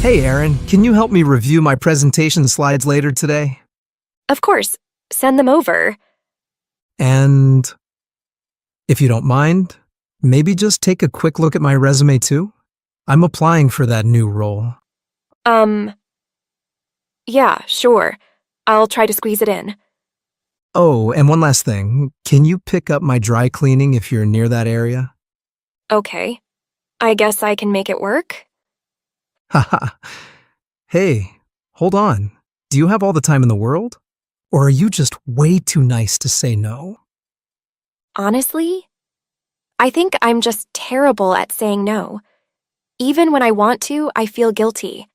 Hey, Aaron, can you help me review my presentation slides later today? Of course, send them over. And if you don't mind, maybe just take a quick look at my resume too? I'm applying for that new role. Yeah, sure. I'll try to squeeze it in. Oh, and one last thing. Can you pick up my dry cleaning if you're near that area? Okay. I guess I can make it work? Haha. Hey, hold on. Do you have all the time in the world? Or are you just way too nice to say no? Honestly, I think I'm just terrible at saying no. Even when I want to, I feel guilty.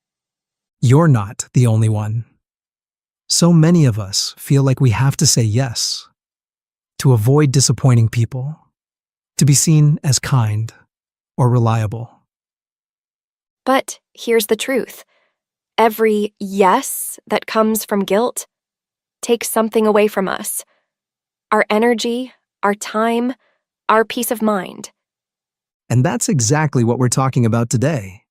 You're not the only one. So many of us feel like we have to say yes to avoid disappointing people, to be seen as kind or reliable. But here's the truth. Every yes that comes from guilt takes something away from us. Our energy, our time, our peace of mind. And that's exactly what we're talking about today.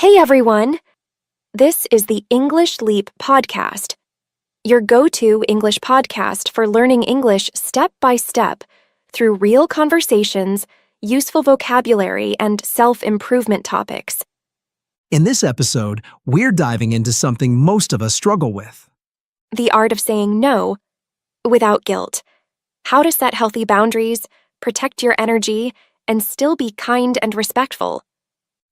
Hey everyone! This is the English Leap podcast, your go-to English podcast for learning English step by step through real conversations, useful vocabulary, and self-improvement topics. In this episode, we're diving into something most of us struggle with. The art of saying no without guilt. How to set healthy boundaries, protect your energy, and still be kind and respectful.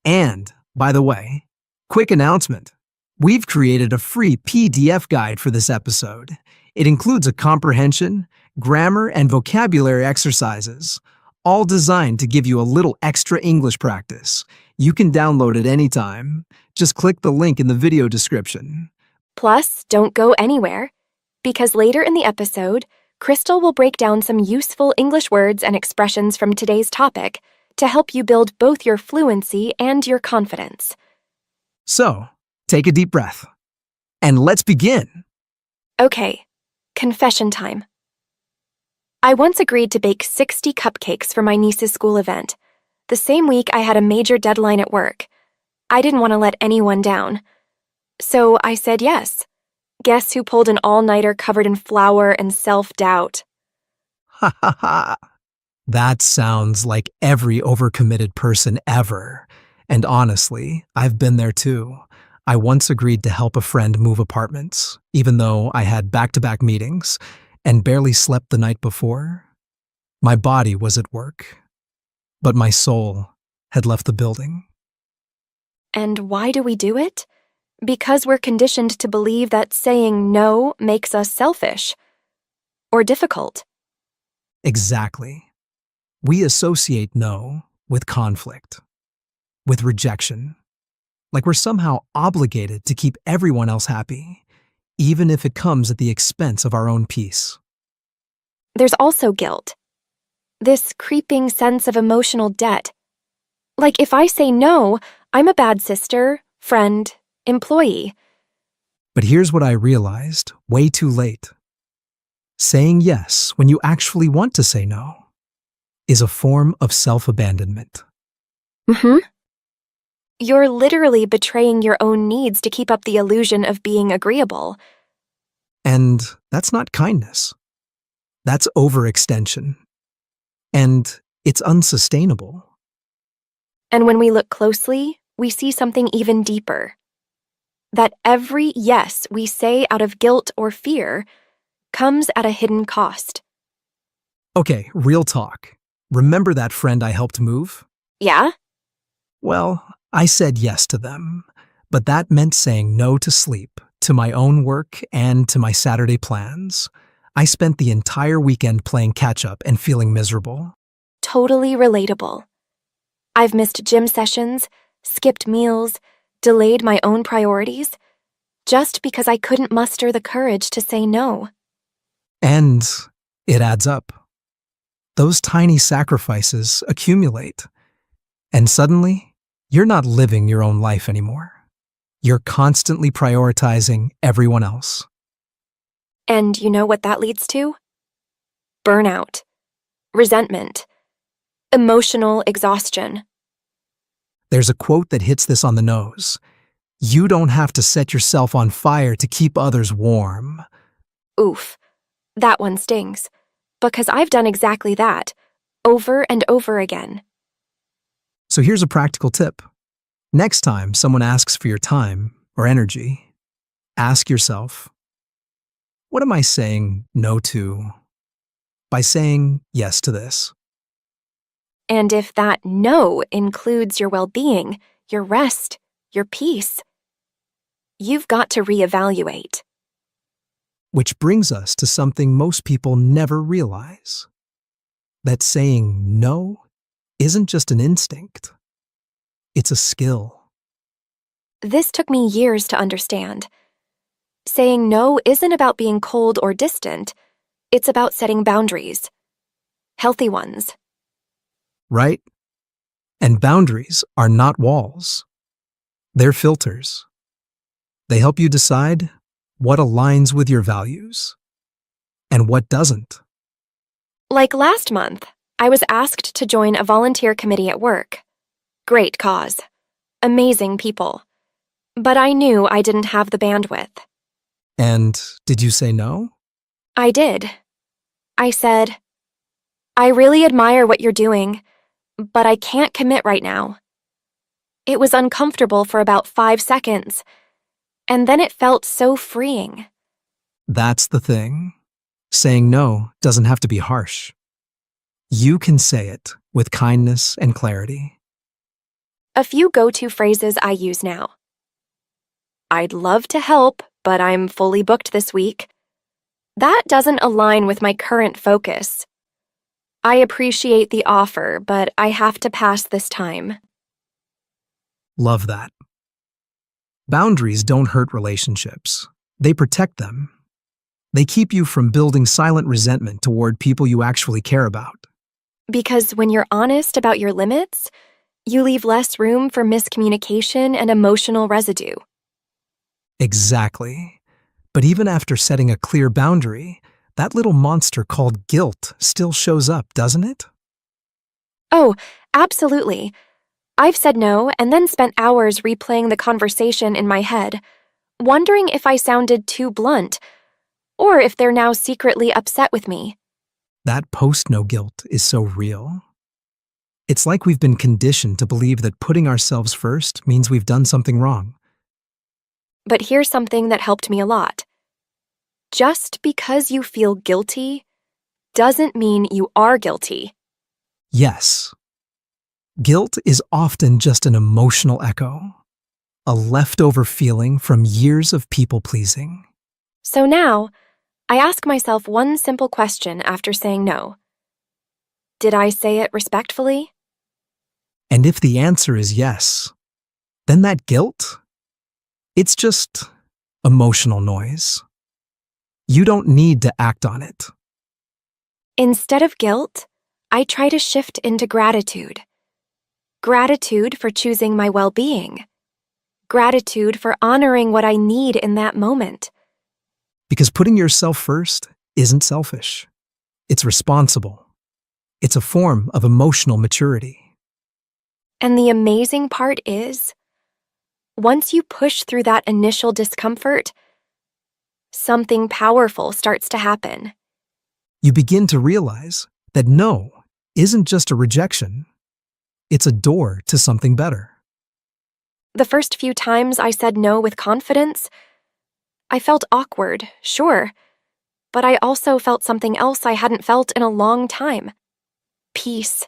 And, by the way, quick announcement. We've created a free PDF guide for this episode. It includes a comprehension, grammar, and vocabulary exercises, all designed to give you a little extra English practice. You can download it anytime. Just click the link in the video description. Plus, don't go anywhere, because later in the episode, Crystal will break down some useful English words and expressions from today's topic to help you build both your fluency and your confidence. So, take a deep breath. And let's begin. Okay, confession time. I once agreed to bake 60 cupcakes for my niece's school event. The same week I had a major deadline at work. I didn't want to let anyone down. So I said yes. Guess who pulled an all-nighter covered in flour and self-doubt? Ha ha ha. That sounds like every overcommitted person ever. And honestly, I've been there too. I once agreed to help a friend move apartments, even though I had back-to-back meetings and barely slept the night before. My body was at work, but my soul had left the building. And why do we do it? Because we're conditioned to believe that saying no makes us selfish or difficult. Exactly. We associate no with conflict, with rejection, like we're somehow obligated to keep everyone else happy, even if it comes at the expense of our own peace. There's also guilt. This creeping sense of emotional debt. Like if I say no, I'm a bad sister, friend, employee. But here's what I realized way too late. Saying yes when you actually want to say no is a form of self-abandonment. You're literally betraying your own needs to keep up the illusion of being agreeable. And that's not kindness. That's overextension. And it's unsustainable. And when we look closely, we see something even deeper. That every yes we say out of guilt or fear comes at a hidden cost. Okay, real talk. Remember that friend I helped move? Yeah? Well, I said yes to them, but that meant saying no to sleep, to my own work, and to my Saturday plans. I spent the entire weekend playing catch-up and feeling miserable. Totally relatable. I've missed gym sessions, skipped meals, delayed my own priorities, just because I couldn't muster the courage to say no. And it adds up. Those tiny sacrifices accumulate. And suddenly, you're not living your own life anymore. You're constantly prioritizing everyone else. And you know what that leads to? Burnout, resentment, Emotional exhaustion. There's a quote that hits this on the nose. You don't have to set yourself on fire to keep others warm. Oof, that one stings. Because I've done exactly that, over and over again. So here's a practical tip. Next time someone asks for your time or energy, ask yourself, what am I saying no to by saying yes to this? And if that no includes your well-being, your rest, your peace, you've got to reevaluate. Which brings us to something most people never realize. That saying no isn't just an instinct. It's a skill. This took me years to understand. Saying no isn't about being cold or distant. It's about setting boundaries. Healthy ones. Right? And boundaries are not walls. They're filters. They help you decide what aligns with your values and what doesn't. Like last month, I was asked to join a volunteer committee at work. Great cause. Amazing people. But I knew I didn't have the bandwidth. And did you say no? I did. I said, I really admire what you're doing, but I can't commit right now. It was uncomfortable for about 5 seconds, and then it felt so freeing. That's the thing. Saying no doesn't have to be harsh. You can say it with kindness and clarity. A few go-to phrases I use now. I'd love to help, but I'm fully booked this week. That doesn't align with my current focus. I appreciate the offer, but I have to pass this time. Love that. Boundaries don't hurt relationships. They protect them. They keep you from building silent resentment toward people you actually care about. Because when you're honest about your limits, you leave less room for miscommunication and emotional residue. Exactly. But even after setting a clear boundary, that little monster called guilt still shows up, doesn't it? Oh, absolutely. I've said no and then spent hours replaying the conversation in my head, wondering if I sounded too blunt, or if they're now secretly upset with me. That post-no guilt is so real. It's like we've been conditioned to believe that putting ourselves first means we've done something wrong. But here's something that helped me a lot. Just because you feel guilty doesn't mean you are guilty. Yes. Guilt is often just an emotional echo, a leftover feeling from years of people-pleasing. So now, I ask myself one simple question after saying no. Did I say it respectfully? And if the answer is yes, then that guilt, it's just emotional noise. You don't need to act on it. Instead of guilt, I try to shift into gratitude. Gratitude for choosing my well-being. Gratitude for honoring what I need in that moment. Because putting yourself first isn't selfish. It's responsible. It's a form of emotional maturity. And the amazing part is, once you push through that initial discomfort, something powerful starts to happen. You begin to realize that no isn't just a rejection. It's a door to something better. The first few times I said no with confidence, I felt awkward, sure, but I also felt something else I hadn't felt in a long time. Peace.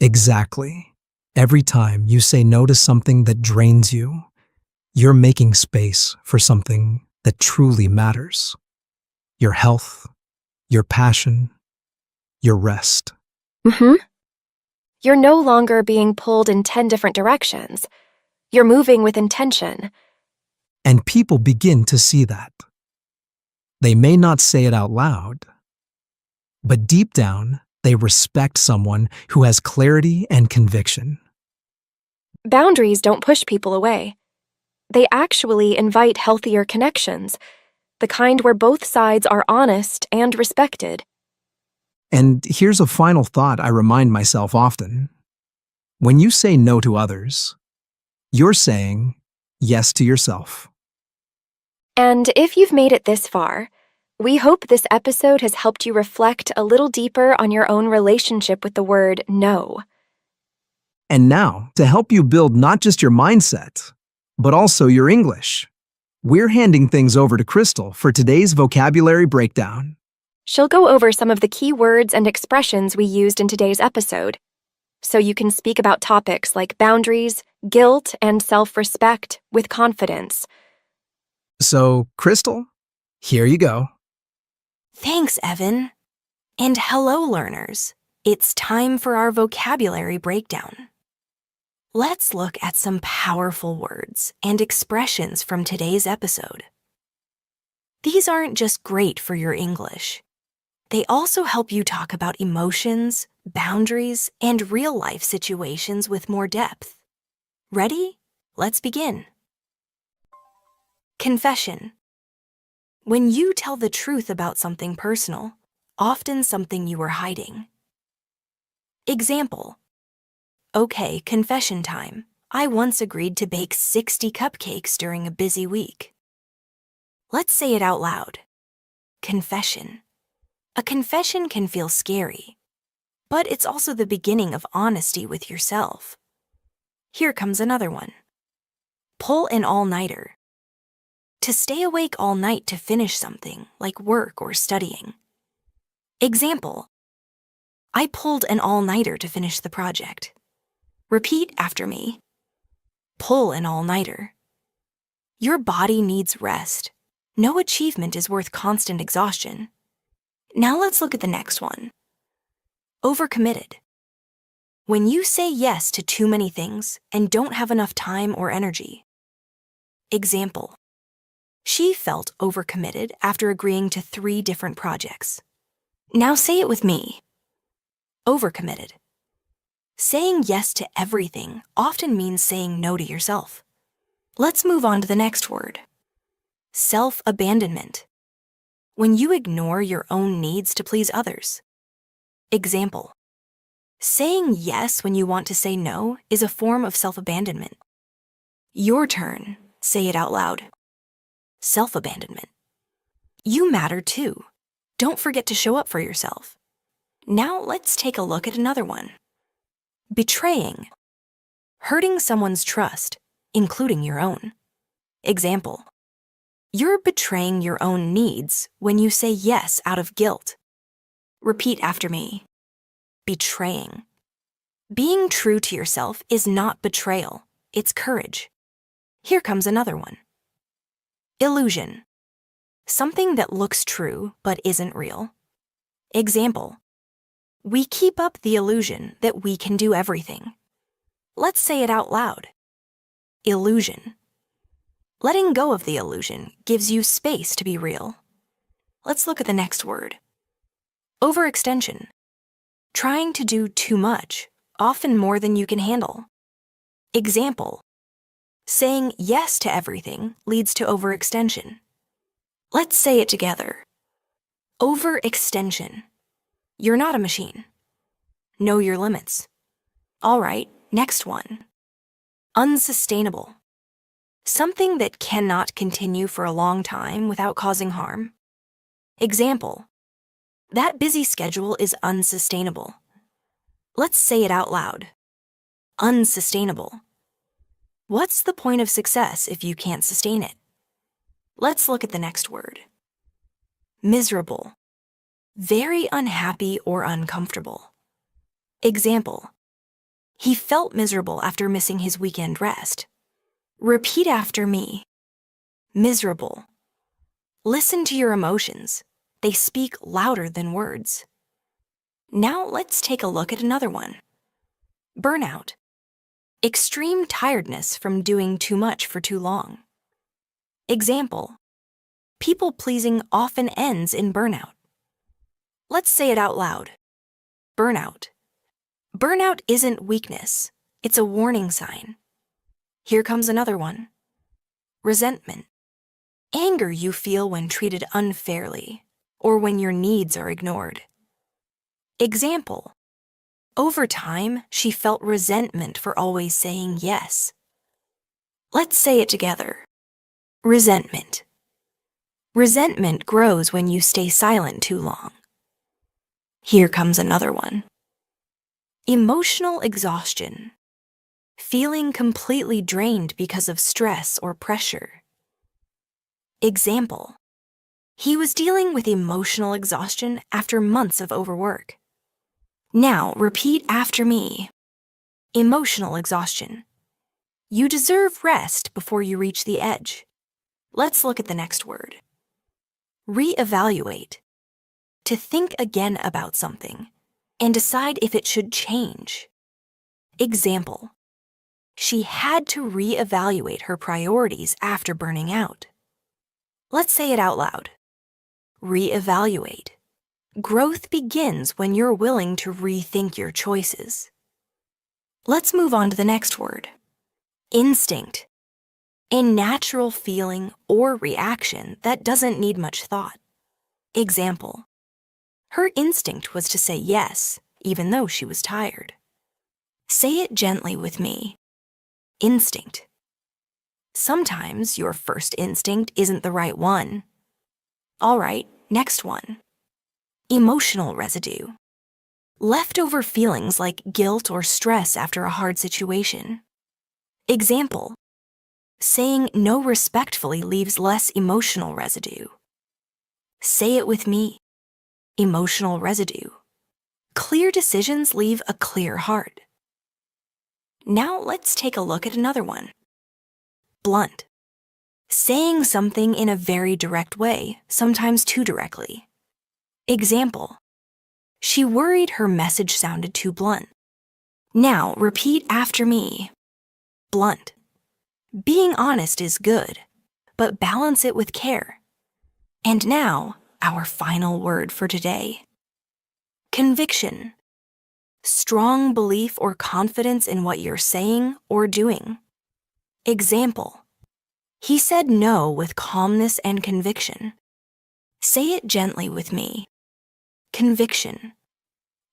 Exactly. Every time you say no to something that drains you, you're making space for something that truly matters. Your health, your passion, your rest. You're no longer being pulled in 10 different directions. You're moving with intention. And people begin to see that. They may not say it out loud, but deep down, they respect someone who has clarity and conviction. Boundaries don't push people away. They actually invite healthier connections, the kind where both sides are honest and respected. And here's a final thought I remind myself often. When you say no to others, you're saying yes to yourself. And if you've made it this far, we hope this episode has helped you reflect a little deeper on your own relationship with the word no. And now, to help you build not just your mindset, but also your English, we're handing things over to Crystal for today's vocabulary breakdown. She'll go over some of the key words and expressions we used in today's episode, so you can speak about topics like boundaries, guilt, and self-respect with confidence. So, Crystal, here you go. Thanks, Evan. And hello, learners. It's time for our vocabulary breakdown. Let's look at some powerful words and expressions from today's episode. These aren't just great for your English. They also help you talk about emotions, boundaries, and real-life situations with more depth. Ready? Let's begin. Confession. When you tell the truth about something personal, often something you were hiding. Example. Okay, confession time. I once agreed to bake 60 cupcakes during a busy week. Let's say it out loud. Confession. A confession can feel scary, but it's also the beginning of honesty with yourself. Here comes another one. Pull an all-nighter. To stay awake all night to finish something, like work or studying. Example. I pulled an all-nighter to finish the project. Repeat after me. Pull an all-nighter. Your body needs rest. No achievement is worth constant exhaustion. Now let's look at the next one. Overcommitted. When you say yes to too many things and don't have enough time or energy. Example. She felt overcommitted after agreeing to 3 different projects. Now say it with me. Overcommitted. Saying yes to everything often means saying no to yourself. Let's move on to the next word. Self-abandonment. When you ignore your own needs to please others. Example. Saying yes when you want to say no is a form of self-abandonment. Your turn. Say it out loud. Self-abandonment. You matter too. Don't forget to show up for yourself. Now let's take a look at another one. Betraying. Hurting someone's trust, including your own. Example. You're betraying your own needs when you say yes out of guilt. Repeat after me. Betraying. Being true to yourself is not betrayal, it's courage. Here comes another one. Illusion. Something that looks true but isn't real. Example. We keep up the illusion that we can do everything. Let's say it out loud. Illusion. Letting go of the illusion gives you space to be real. Let's look at the next word. Overextension. Trying to do too much, often more than you can handle. Example. Saying yes to everything leads to overextension. Let's say it together. Overextension. You're not a machine. Know your limits. All right, next one. Unsustainable. Something that cannot continue for a long time without causing harm. Example. That busy schedule is unsustainable. Let's say it out loud. Unsustainable. What's the point of success if you can't sustain it? Let's look at the next word. Miserable. Very unhappy or uncomfortable. Example. He felt miserable after missing his weekend rest. Repeat after me. Miserable. Listen to your emotions. They speak louder than words. Now let's take a look at another one. Burnout. Extreme tiredness from doing too much for too long. Example. People-pleasing often ends in burnout. Let's say it out loud. Burnout. Burnout isn't weakness. It's a warning sign. Here comes another one. Resentment. Anger you feel when treated unfairly or when your needs are ignored. Example: over time, she felt resentment for always saying yes. Let's say it together. Resentment. Resentment grows when you stay silent too long. Here comes another one. Emotional exhaustion. Feeling completely drained because of stress or pressure. Example: he was dealing with emotional exhaustion after months of overwork. Now repeat after me. Emotional exhaustion. You deserve rest before you reach the edge. Let's look at the next word. Reevaluate. To think again about something and decide if it should change. Example: she had to reevaluate her priorities after burning out. Let's say it out loud. Reevaluate. Growth begins when you're willing to rethink your choices. Let's move on to the next word. Instinct. A natural feeling or reaction that doesn't need much thought. Example: her instinct was to say yes, even though she was tired. Say it gently with me. Instinct. Sometimes your first instinct isn't the right one. All right, next one. Emotional residue. Leftover feelings like guilt or stress after a hard situation. Example: saying no respectfully leaves less emotional residue. Say it with me. Emotional residue. Clear decisions leave a clear heart. Now let's take a look at another one. Blunt. Saying something in a very direct way, sometimes too directly. Example: she worried her message sounded too blunt. Now repeat after me. Blunt. Being honest is good, but balance it with care. And now, our final word for today. Conviction. Strong belief or confidence in what you're saying or doing. Example: he said no with calmness and conviction. Say it gently with me. Conviction.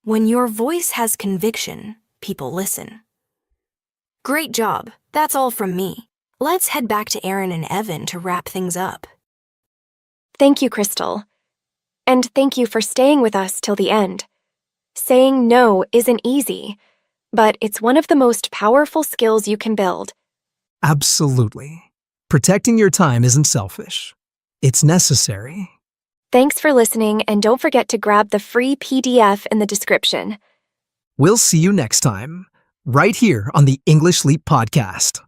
When your voice has conviction, people listen. Great job. That's all from me. Let's head back to Aaron and Evan to wrap things up. Thank you, Crystal. And thank you for staying with us till the end. Saying no isn't easy, but it's one of the most powerful skills you can build. Absolutely. Protecting your time isn't selfish. It's necessary. Thanks for listening, and don't forget to grab the free PDF in the description. We'll see you next time, right here on the English Leap Podcast.